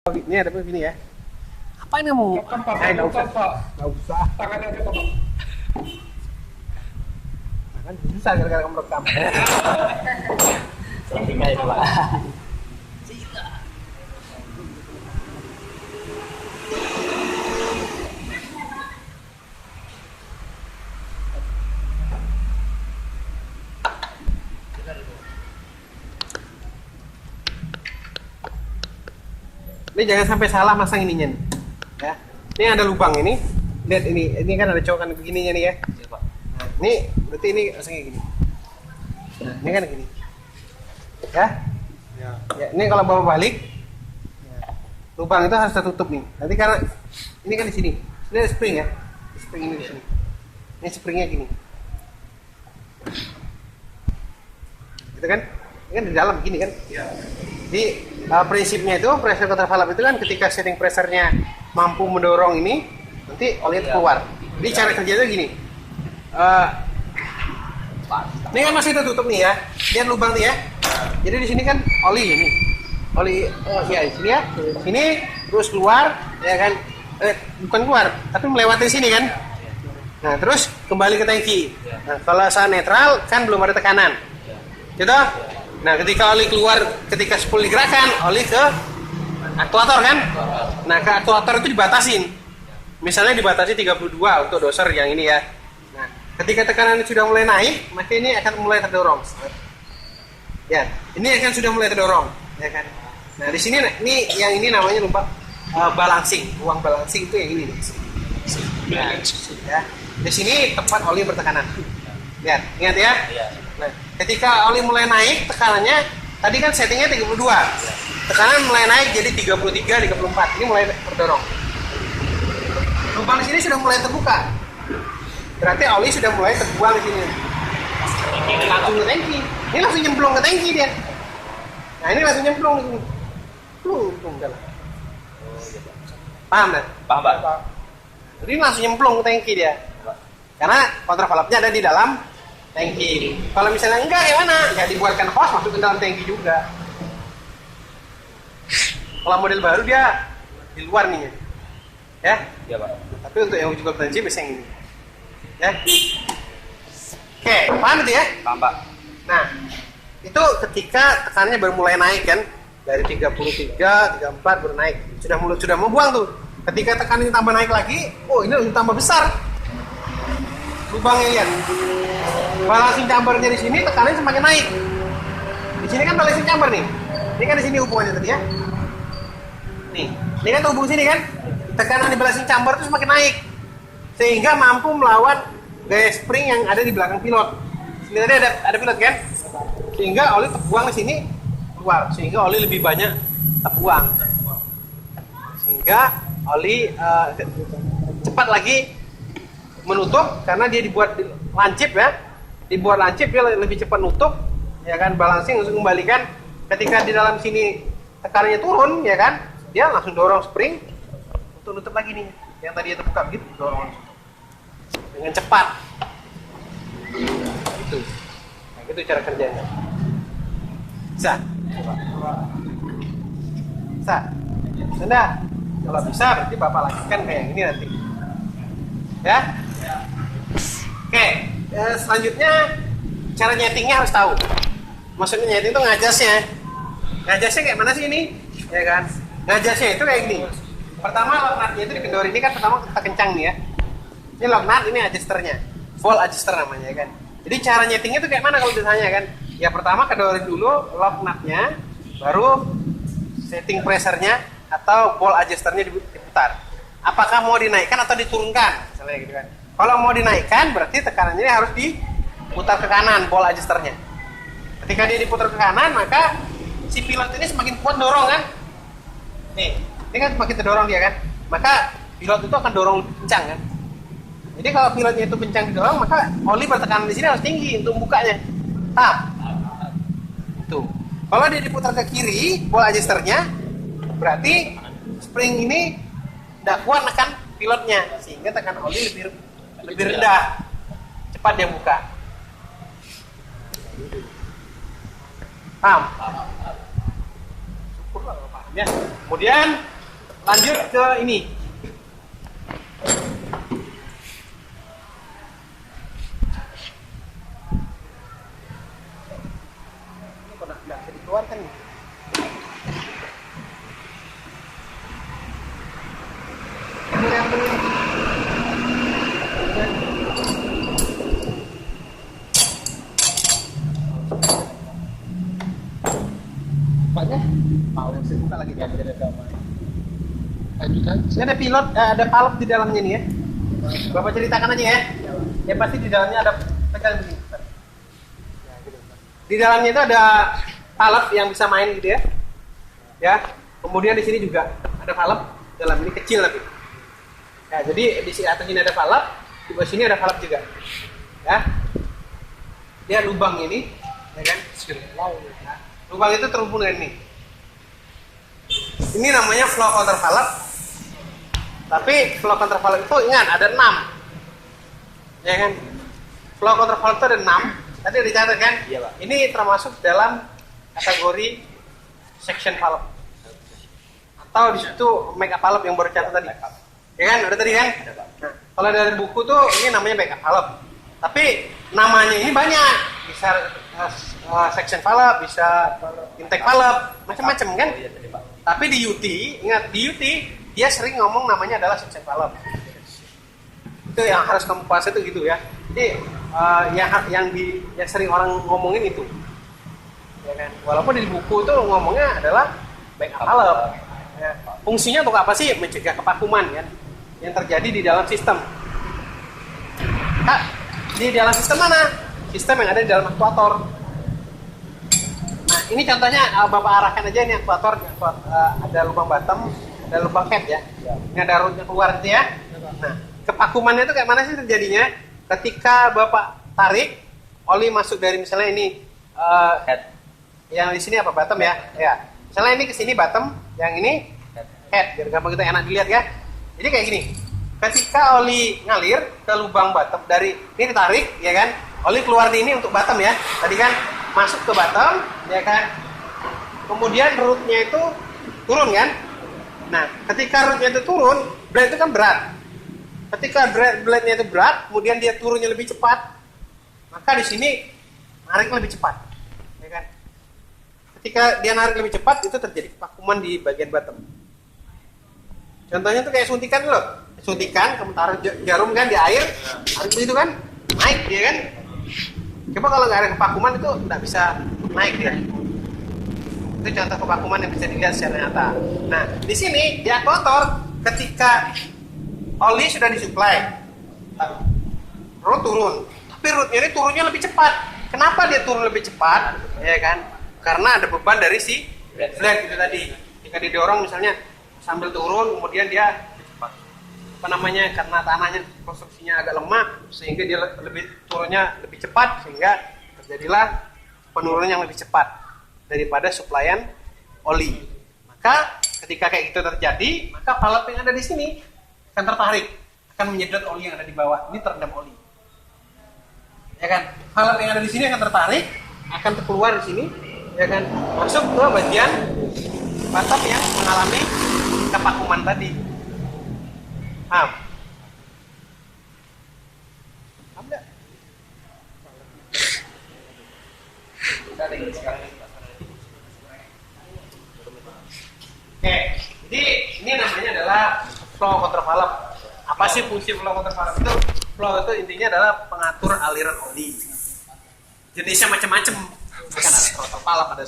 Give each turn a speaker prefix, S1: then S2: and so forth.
S1: Ini ada begini ya. Apa ini mau? Nggak usah. Nggak usah.
S2: Tangannya aja Pak.
S1: Nah, kan bisa gara-gara kamu rekam.
S3: Selfie-nya itu Pak.
S1: Ini jangan sampai salah masang ininya nih. Ya. Ini ada lubang ini. Lihat ini kan ada cowokan begininya nih ya.
S3: Iya Pak.
S1: Nah, ini berarti ini masangnya gini. Nah, ini kan gini. Ya. Ya, ini kalau bawa balik lubang itu harus tertutup nih. Nanti karena ini kan di sini. Ini ada spring ya. Spring ini di sini. Ini springnya gini. Gitu kan? Ini kan di dalam gini kan?
S2: Iya.
S1: Jadi prinsipnya itu pressure control valve itu kan ketika setting pressure-nya mampu mendorong ini, nanti oli itu keluar. Jadi cara kerjanya gini. Ini kan masih tertutup nih ya. Lihat lubang nih ya. Jadi di sini kan oli ini. Oli ya di sini ya. Sini terus keluar ya kan. Bukan keluar, tapi melewati sini kan. Nah, terus kembali ke tangki. Nah, kalau saat netral kan belum ada tekanan. Gitu? Nah, ketika oli keluar, ketika spool digerakkan, oli ke aktuator kan? Nah, ke aktuator itu dibatasin. Misalnya dibatasi 32 untuk doser yang ini ya. Nah, ketika tekanan sudah mulai naik, maka ini akan mulai terdorong. Ya, ini akan sudah mulai terdorong, ya kan? Nah, di sini yang ini namanya lupa balancing. Ruang balancing itu yang ini nih. Nah, ya. Di sini tempat oli bertekanan. Lihat, ingat ya? Nah, ketika oli mulai naik, tekanannya tadi kan settingnya 32. Tekanan mulai naik jadi 33, 34. Ini mulai terdorong. Lubang di sini sudah mulai terbuka. Berarti oli sudah mulai terbuang di sini. Langsung ke tangki. Ini langsung nyemplung ke tangki dia. Nah, ini langsung nyemplung di sini. Tuh, jalan. Paham kan?
S3: Paham Pak?
S1: Jadi langsung nyemplung ke tangki dia. Karena kontrol valve-nya ada di dalam tangki. Kalau misalnya enggak, gimana? Ya dibuatkan hose masuk ke dalam tangki juga. Kalau model baru dia di luar nih, ya.
S3: Iya Pak.
S1: Tapi untuk yang juga bertanji bisa yang ini, ya. Oke, paham itu ya?
S3: Paham Pak.
S1: Nah, itu ketika tekanannya baru mulai naik kan, dari 33, 34 baru naik. Sudah mau buang tuh. Ketika tekanannya tambah naik lagi, oh ini lebih tambah besar. Lubangnya lihat. Balancing chambernya di sini tekanannya semakin naik. Di sini kan balancing chamber nih. Ini kan di sini hubungannya tadi ya. Nih, ini kan hubung sini kan. Tekanan di balancing chamber itu semakin naik. Sehingga mampu melawan gaya spring yang ada di belakang pilot. Sini tadi ada pilot kan? Sehingga oli terbuang di sini keluar. Sehingga oli lebih banyak terbuang. Sehingga oli cepat lagi menutup karena dia dibuat lancip ya. Dibuat lancip dia lebih cepat nutup ya kan, balancing langsung kembalikan. Ketika di dalam sini tekanannya turun ya kan, dia langsung dorong spring untuk nutup lagi nih yang tadi terbuka begitu, dorong dengan cepat gitu. Nah, gitu cara kerjanya. Bisa? Bisa? Sudah? Kalau bisa berarti Bapak lakukan kayak yang ini nanti ya. Oke, selanjutnya cara nyetingnya harus tahu. Maksudnya nyeting itu ngajasnya. Ngajasnya kayak mana sih ini? Ya kan? Ngajasnya itu kayak gini. Pertama lock nutnya itu di kendor ini kan pertama kita kencang nih ya. Ini lock nut, ini adjusternya. Volt adjuster namanya ya kan. Jadi cara nyetingnya itu kayak mana kalau ditanya kan? Ya pertama kendorin dulu lock nutnya, baru setting pressure-nya atau ball adjusternya diputar. Apakah mau dinaikkan atau diturunkan? Misalnya gitu kan. Kalau mau dinaikkan berarti tekanannya harus diputar ke kanan ball adjusternya. Ketika dia diputar ke kanan maka si pilot ini semakin kuat dorong kan. Nih, ini kan semakin terdorong dia kan. Maka pilot itu akan dorong lebih kencang kan. Jadi kalau pilotnya itu kencang didorong maka oli bertekanan di sini harus tinggi untuk bukanya. Tap. Tuh. Kalau dia diputar ke kiri ball adjusternya berarti spring ini tidak kuat menekan pilotnya sehingga tekanan oli lebih rendah, cepat dia buka. Paham? Syukurlah kalau paham ya. Kemudian Lanjut ke ini. Ini kok nggak bisa dikeluarkan nih. Banyak? Mau saya buka lagi kan? Ini ada pilot, ada valve di dalamnya nih ya. Bapak ceritakan aja ya. Ya pasti di dalamnya ada tegang begini. Di dalamnya itu ada valve yang bisa main gitu ya. Ya. Kemudian di sini juga ada valve dalam ini kecil tapi. Ya, jadi di sini atas ini ada valve, di bawah sini ada valve juga. Ya. Dia lubang ini, ya kan? Nah, lubang itu terhubung dengan ini. Ini namanya flow control valve. Tapi flow control valve itu ingat ada 6. Ya kan? Flow control valve itu ada 6. Tadi dicatat kan? Iya, Pak. Ini termasuk dalam kategori section valve. Atau di situ make up valve yang baru catat tadi. Ya kan? Udah tadi kan? Nah, kalau dari buku tuh ini namanya make up valve. Tapi namanya ini banyak. Bisa section valve, bisa intake valve, macam-macam kan? Tapi di UT, ingat di UT dia sering ngomong namanya adalah section valve. Itu yang harus kamu pas itu gitu ya. Jadi yang sering orang ngomongin itu, ya kan? Walaupun di buku itu ngomongnya adalah backup valve. Ya. Fungsinya untuk apa sih? Mencegah kevakuman kan yang terjadi di dalam sistem. Kak, di dalam sistem mana? Sistem yang ada di dalam aktuator. Nah, ini contohnya Bapak arahkan aja ini aktuator, ada lubang bottom, ada lubang head ya. Ini ada rootnya keluar itu ya. Nah, kevakumannya itu kayak mana sih terjadinya? Ketika Bapak tarik, oli masuk dari misalnya ini head. Yang di sini apa bottom ya? Ya. Misalnya ini ke sini bottom, yang ini head. Biar gampang kita enak dilihat ya. Jadi kayak gini. Ketika oli ngalir ke lubang bottom dari ini ditarik, ya kan? Oli keluar di ini untuk bottom ya. Tadi kan masuk ke bottom, ya kan? Kemudian rootnya itu turun kan? Nah, ketika rootnya itu turun, blade itu kan berat. Ketika blade-nya itu berat, kemudian dia turunnya lebih cepat, maka di sini narik lebih cepat, ya kan? Ketika dia narik lebih cepat, itu terjadi vakuman di bagian bottom. Contohnya tuh kayak suntikan loh, suntikan, kamu taruh jarum kan di air, tarik begitu kan, naik dia kan. Coba kalau nggak ada kevakuman itu nggak bisa naik dia. Itu contoh kevakuman yang bisa dilihat secara nyata. Nah, di sini di aktuator ketika oli sudah disuplai, root turun, tapi rootnya ini turunnya lebih cepat. Kenapa dia turun lebih cepat? Ya kan? Karena ada beban dari si blade itu tadi. Jika didorong misalnya sambil turun, kemudian dia karena tanahnya konstruksinya agak lemah sehingga dia turunnya lebih cepat sehingga terjadilah penurunan yang lebih cepat daripada suplaian oli. Maka ketika kayak gitu terjadi, maka valve yang ada di sini akan tertarik, akan menyedot oli yang ada di bawah. Ini terendam oli. Ya kan? Valve yang ada di sini akan tertarik, akan keluar di sini, ya kan? Masuk ke bagian bottom yang mengalami kevakuman tadi. Paham? Paham nggak? Oke, jadi ini namanya adalah flow control valve. Apa sih fungsi flow control valve itu? Flow itu intinya adalah pengatur aliran oli. Jenisnya macam-macam. Kan ada control valve, ada